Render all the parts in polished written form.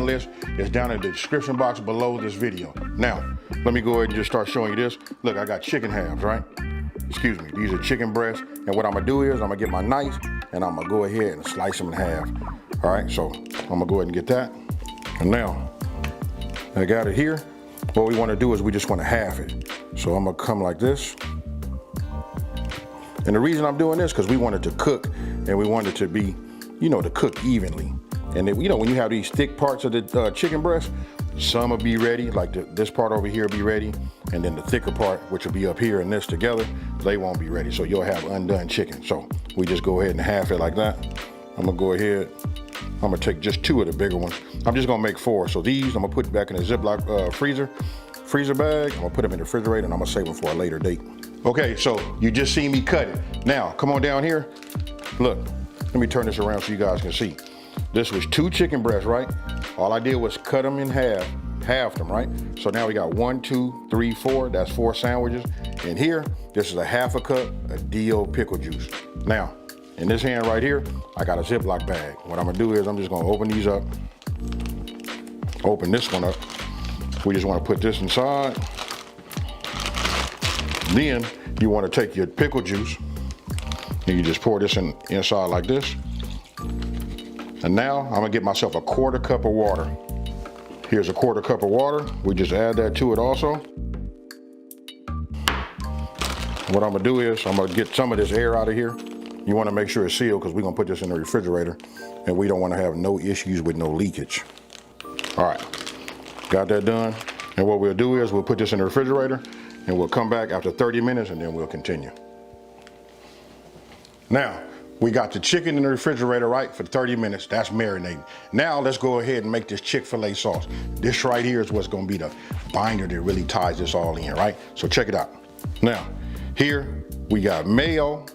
ingredient list is down in the description box below this video. Now, let me go ahead and just start showing you this. Look, I got chicken halves, right? Excuse me, these are chicken breasts. And what I'm gonna do is I'm gonna get my knife and I'm gonna go ahead and slice them in half. All right, so I'm gonna go ahead and get that. And now, I got it here. What we wanna do is we just wanna half it. So I'm gonna come like this. And the reason I'm doing this, because we want it to cook and we want it to be, you know, to cook evenly. And then, you know, when you have these thick parts of the chicken breast, some will be ready, like this part over here will be ready, and then the thicker part, which will be up here and this together, they won't be ready. So you'll have undone chicken. So we just go ahead and half it like that. I'm gonna go ahead, I'm gonna take just 2 of the bigger ones. I'm just gonna make 4. So these, I'm gonna put back in a Ziploc freezer bag. I'm gonna put them in the refrigerator and I'm gonna save them for a later date. Okay, so you just see me cut it. Now, come on down here. Look, let me turn this around so you guys can see. This was 2 chicken breasts, right? All I did was cut them in half, halved them, right? So now we got 1, 2, 3, 4, that's 4 sandwiches. And here, this is a half a cup of dill pickle juice. Now, in this hand right here, I got a Ziploc bag. What I'm gonna do is I'm just gonna open these up. Open this one up. We just wanna put this inside. Then you want to take your pickle juice and you just pour this inside like this. And now I'm gonna get myself a 1/4 cup of water. Here's a 1/4 cup of water. We just add that to it also. What I'm gonna do is I'm gonna get some of this air out of here. You wanna make sure it's sealed because we're gonna put this in the refrigerator and we don't wanna have no issues with no leakage. All right, got that done. And what we'll do is we'll put this in the refrigerator and we'll come back after 30 minutes and then we'll continue. Now, we got the chicken in the refrigerator, right, for 30 minutes. That's marinating. Now, let's go ahead and make this Chick-fil-A sauce. This right here is what's gonna be the binder that really ties this all in, right? So check it out. Now, here we got mayo,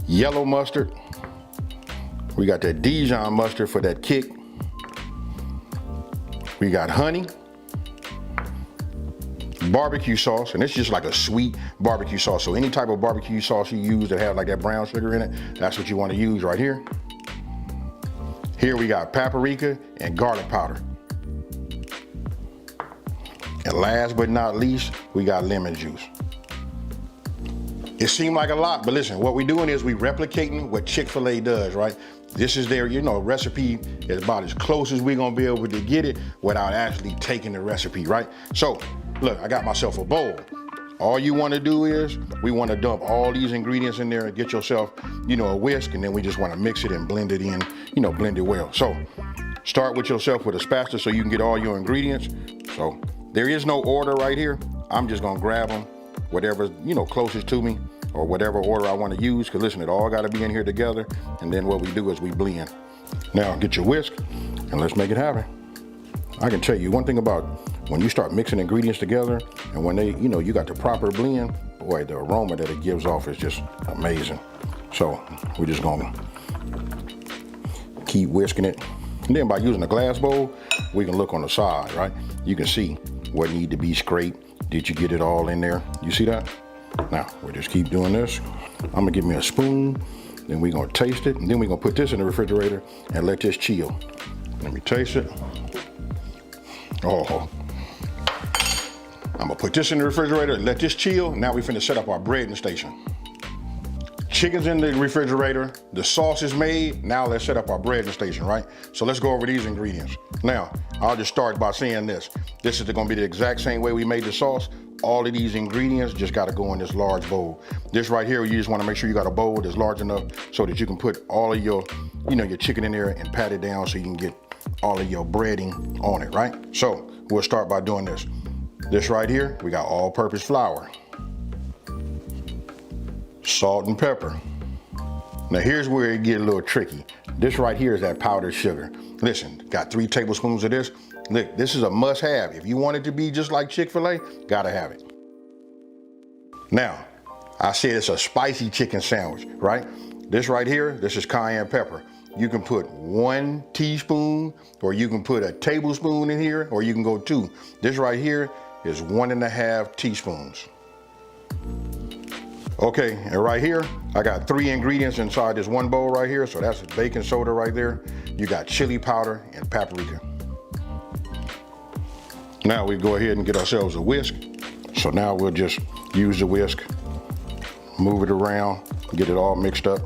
yellow mustard. We got that Dijon mustard for that kick. We got honey, barbecue sauce, and it's just like a sweet barbecue sauce. So any type of barbecue sauce you use that have like that brown sugar in it, that's what you want to use right here. Here we got paprika and garlic powder. And last but not least, we got lemon juice. It seemed like a lot, but listen, what we're doing is we replicating what Chick-fil-A does, right? This is their, you know, recipe is about as close as we're gonna be able to get it without actually taking the recipe, right? So, look, I got myself a bowl. All you wanna do is, we wanna dump all these ingredients in there and get yourself, you know, a whisk, and then we just wanna mix it and blend it in, you know, blend it well. So, start with yourself with a spatula so you can get all your ingredients. So, there is no order right here. I'm just gonna grab them, whatever's, you know, closest to me, or whatever order I want to use, because listen, it all got to be in here together, and then what we do is we blend. Now get your whisk and let's make it happen. I can tell you one thing about when you start mixing ingredients together and when they, you know, you got the proper blend, boy, the aroma that it gives off is just amazing. So we're just gonna keep whisking it, and then by using a glass bowl, we can look on the side, right? You can see what need to be scraped. Did you get it all in there? You see that? Now, we'll just keep doing this. I'm gonna give me a spoon, then we're gonna taste it, and then we're gonna put this in the refrigerator and let this chill. Let me taste it. Oh. I'm gonna put this in the refrigerator and let this chill. Now we finna set up our breading station. Chicken's in the refrigerator, the sauce is made, now let's set up our breading station, right? So let's go over these ingredients. Now, I'll just start by saying this. This is gonna be the exact same way we made the sauce. All of these ingredients just gotta go in this large bowl. This right here, you just wanna make sure you got a bowl that's large enough so that you can put all of your, you know, your chicken in there and pat it down so you can get all of your breading on it, right? So we'll start by doing this. This right here, we got all-purpose flour, salt and pepper. Now here's where it get a little tricky. This right here is that powdered sugar. Listen, got 3 tablespoons of this. Look, this is a must-have. If you want it to be just like Chick-fil-A, gotta have it. Now, I said it's a spicy chicken sandwich, right? This right here, this is cayenne pepper. You can put 1 teaspoon, or you can put a tablespoon in here, or you can go 2. This right here is 1.5 teaspoons. Okay, and right here, I got 3 ingredients inside this one bowl right here. So that's baking soda right there. You got chili powder and paprika. Now we go ahead and get ourselves a whisk. So now we'll just use the whisk, move it around, get it all mixed up.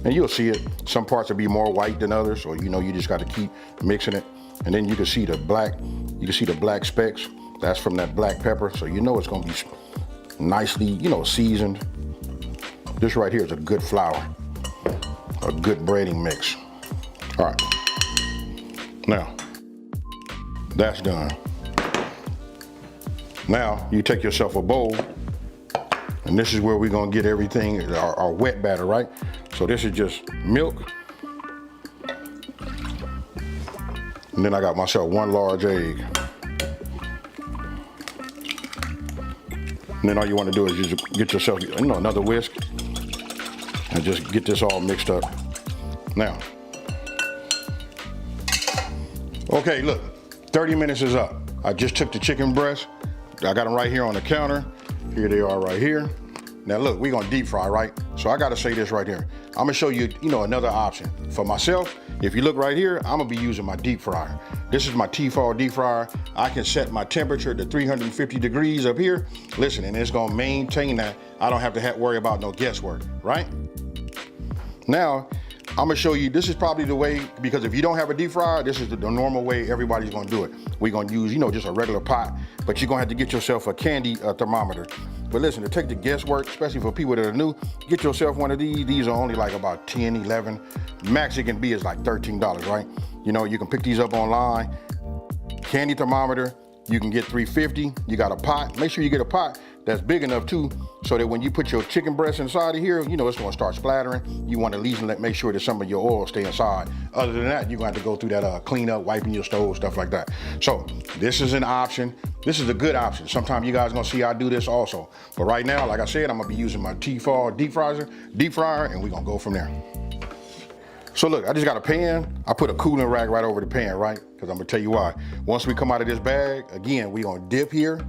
And you'll see it, some parts will be more white than others, so you know you just got to keep mixing it. And then you can see the black specks. That's from that black pepper, so you know it's gonna be nicely, you know, seasoned. This right here is a good flour, a good breading mix. All right, now that's done. Now you take yourself a bowl, and this is where we're gonna get everything, our wet batter, right? So this is just milk. And then I got myself 1 large egg. And then all you want to do is just get yourself, you know, another whisk and just get this all mixed up. Now, okay, look, 30 minutes is up. I just took the chicken breast. I got them right here on the counter. Here they are right here. Now look, we're gonna deep fry, right? So I gotta say this right here. I'm gonna show you, you know, another option. For myself, if you look right here, I'm gonna be using my deep fryer. This is my Tefal deep fryer. I can set my temperature to 350 degrees up here. Listen, and it's gonna maintain that. I don't have to worry about no guesswork, right? Now, I'm gonna show you, this is probably the way, because if you don't have a deep fryer, this is the normal way everybody's gonna do it. We're gonna use, you know, just a regular pot, but you're gonna have to get yourself a candy thermometer. But listen, to take the guesswork, especially for people that are new, get yourself one of these. These are only like about 10, 11. Max it can be is like $13, right? You know, you can pick these up online. Candy thermometer, you can get 350. You got a pot, make sure you get a pot that's big enough too, so that when you put your chicken breast inside of here, you know it's gonna start splattering. You wanna at least make sure that some of your oil stay inside. Other than that, you're gonna have to go through that cleanup, wiping your stove, stuff like that. So this is an option. This is a good option. Sometimes you guys gonna see I do this also. But right now, like I said, I'm gonna be using my Tefal deep fryer, and we're gonna go from there. So look, I just got a pan. I put a cooling rack right over the pan, right? Because I'm gonna tell you why. Once we come out of this bag, again, we're gonna dip here,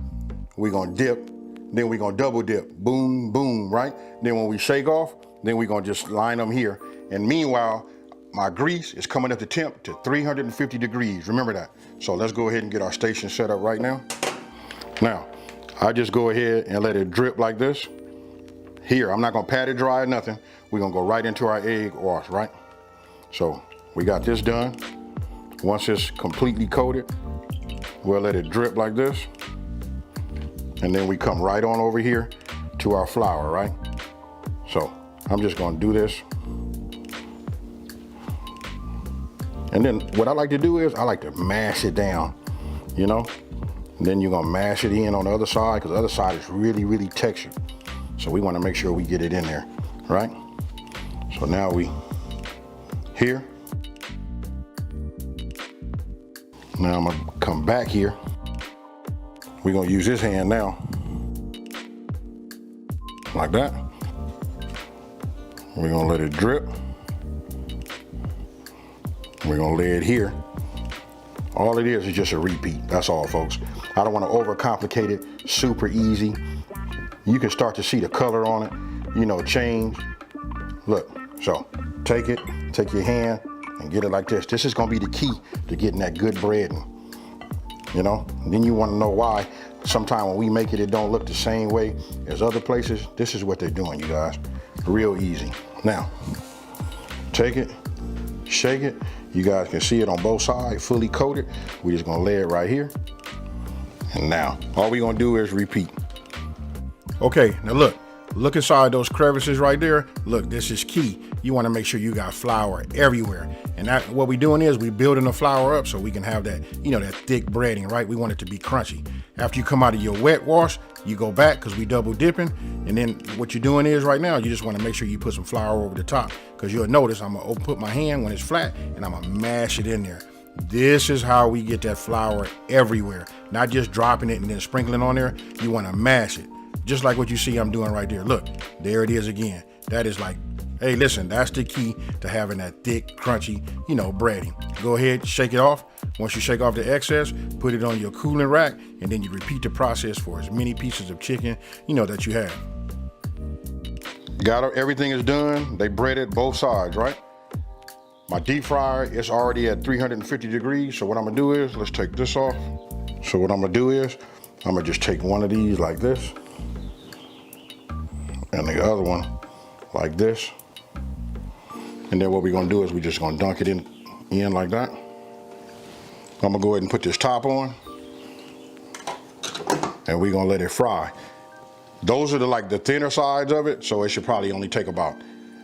we're gonna dip, then we're gonna double dip, boom, boom, right? Then when we shake off, then we're gonna just line them here. And meanwhile, my grease is coming up the temp to 350 degrees, remember that. So let's go ahead and get our station set up right now. Now, I just go ahead and let it drip like this. Here, I'm not gonna pat it dry or nothing. We're gonna go right into our egg wash, right? So we got this done. Once it's completely coated, we'll let it drip like this. And then we come right on over here to our flour, right? So I'm just gonna do this. And then what I like to do is I like to mash it down, you know? And then you're gonna mash it in on the other side, because the other side is really, really textured. So we wanna make sure we get it in there, right? So now we here. Now I'm gonna come back here. We're gonna use this hand now, like that. We're gonna let it drip. We're gonna lay it here. All it is just a repeat, that's all, folks. I don't wanna overcomplicate it, super easy. You can start to see the color on it, you know, change. Look, so take your hand and get it like this. This is gonna be the key to getting that good breading, you know? And then you wanna know why sometimes when we make it, it don't look the same way as other places. This is what they're doing, you guys. Real easy. Now, take it, shake it. You guys can see it on both sides, fully coated. We're just gonna lay it right here. And now, all we're gonna do is repeat. Okay, now look inside those crevices right there. Look, this is key. You wanna make sure you got flour everywhere. And that, what we're doing is we building the flour up so we can have that, you know, that thick breading, right? We want it to be crunchy. After you come out of your wet wash, you go back, because we double dipping. And then what you're doing is right now, you just wanna make sure you put some flour over the top, because you'll notice I'm gonna put my hand when it's flat and I'm gonna mash it in there. This is how we get that flour everywhere. Not just dropping it and then sprinkling on there. You wanna mash it. Just like what you see I'm doing right there. Look, there it is again. That is like, hey, listen, that's the key to having that thick, crunchy, you know, breading. Go ahead, shake it off. Once you shake off the excess, put it on your cooling rack, and then you repeat the process for as many pieces of chicken, you know, that you have. Everything is done. They breaded both sides, right? My deep fryer is already at 350 degrees. So what I'm gonna do is, let's take this off. So what I'm gonna do is, I'm gonna just take one of these like this, and the other one like this. And then what we're gonna do is we're just gonna dunk it in like that. I'm gonna go ahead and put this top on, and we're gonna let it fry. Those are the thinner sides of it, so it should probably only take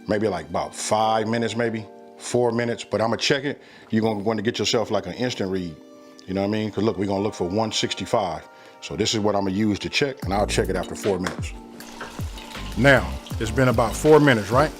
maybe about 5 minutes, maybe 4 minutes. But I'm gonna check it. You're going to get yourself like an instant read. You know what I mean? Because look, we're gonna look for 165. So this is what I'm gonna use to check, and I'll check it after 4 minutes. Now, it's been about 4 minutes, right?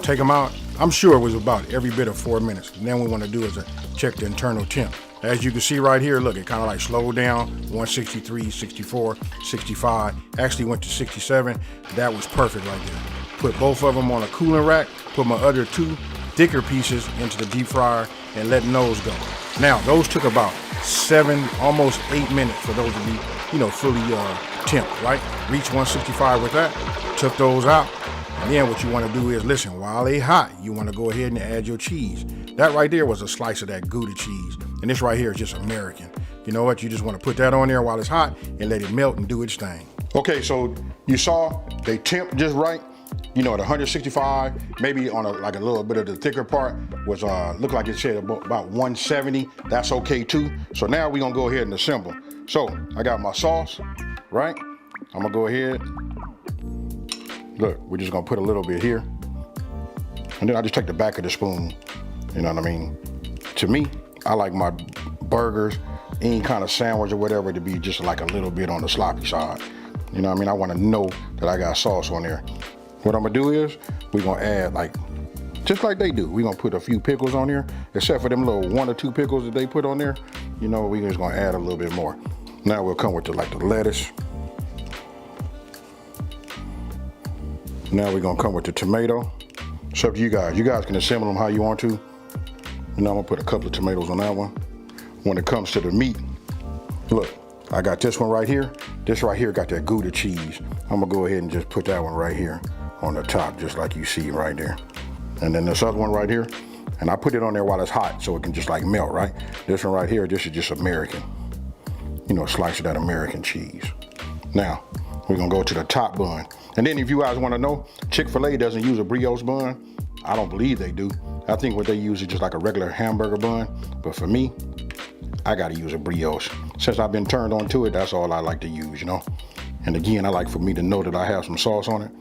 Take them out. I'm sure it was about every bit of 4 minutes. And then what we want to do is check the internal temp. As you can see right here, look, it kind of slowed down, 163, 64, 65, actually went to 67. That was perfect right there. Put both of them on a cooling rack, put my other 2 thicker pieces into the deep fryer and letting those go. Now, those took about 7, almost 8 minutes for those to be, fully temped, right? Reach 165 with that, took those out. And then what you want to do is, listen, while they hot, you want to go ahead and add your cheese. That right there was a slice of that Gouda cheese. And this right here is just American. You know what? You just want to put that on there while it's hot and let it melt and do its thing. Okay, so you saw they temp just right. At 165, maybe on a little bit of the thicker part was looked like it said about 170. That's okay too. So now we're gonna go ahead and assemble. So I got my sauce, right? I'm gonna go ahead. Look, we're just gonna put a little bit here. And then I just take the back of the spoon. You know what I mean? To me, I like my burgers, any kind of sandwich or whatever, to be just like a little bit on the sloppy side. You know what I mean? I wanna know that I got sauce on there. What I'm gonna do is, we're gonna add just like they do. We're gonna put a few pickles on here, except for them little 1 or 2 pickles that they put on there. We're just gonna add a little bit more. Now we'll come with the lettuce. Now we're gonna come with the tomato. It's up to you guys. You guys can assemble them how you want to. I'm gonna put a couple of tomatoes on that one. When it comes to the meat, look, I got this one right here. This right here got that Gouda cheese. I'm gonna go ahead and just put that one right here on the top, just like you see right there. And then this other one right here, and I put it on there while it's hot so it can just melt, right? This one right here, this is just American. A slice of that American cheese. Now, we're gonna go to the top bun. And then if you guys wanna know, Chick-fil-A doesn't use a brioche bun. I don't believe they do. I think what they use is just like a regular hamburger bun. But for me, I gotta use a brioche. Since I've been turned on to it, that's all I like to use, And again, I like for me to know that I have some sauce on it.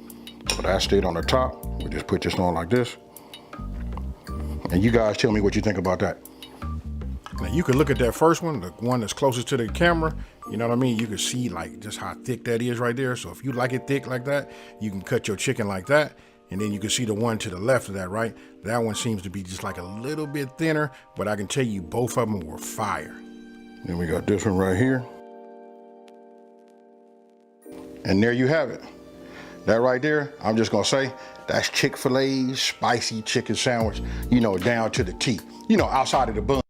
So that's it on the top. We just put this on like this. And you guys tell me what you think about that. Now you can look at that first one, the one that's closest to the camera. You know what I mean? You can see just how thick that is right there. So if you like it thick like that, you can cut your chicken like that. And then you can see the one to the left of that, right? That one seems to be just a little bit thinner, but I can tell you both of them were fire. Then we got this one right here. And there you have it. That right there, I'm just gonna say, that's Chick-fil-A Spicy Chicken Sandwich, down to the T. Outside of the bun.